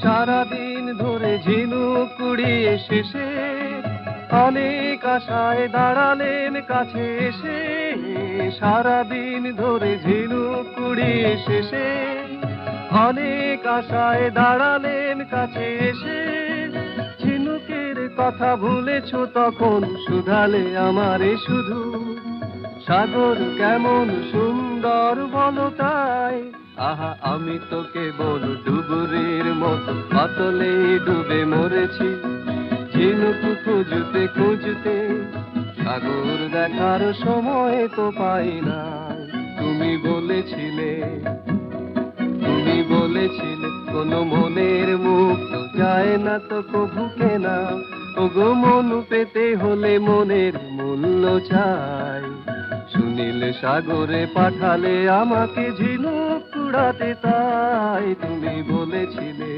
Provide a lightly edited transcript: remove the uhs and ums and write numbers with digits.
সারাদিন ধরে ঝিনুক কুড়িয়ে শেষে অনেক আশায় দাঁড়ালেন কাছে এসে। সারাদিন ধরে ঝিনুক কুড়িয়ে শেষে অনেক আশায় দাঁড়ালেন কাছে এসে। ঝিনুকের কথা ভুলেছ তখন শুধালে আমারে শুধু, সাগর কেমন সুন্দর বলো তাই। আহা আমি তো কেবল ডুবুরির মতো পাতলে ডুবে মরেছি, ঝিনুক খুঁজতে খুঁজতে সাগর দেখার সময় তো পাই না। তুমি বলেছিলে, তুমি বলেছিলে কোনো মনের মুখ তো যায় না তো কভু কেনা। ওগো মন পেতে হলে মনের মূল্য চাই। সুনীল সাগরে পাঠালে আমাকে ঝিনুক কুড়াতে, তাই তুমি বলেছিলে।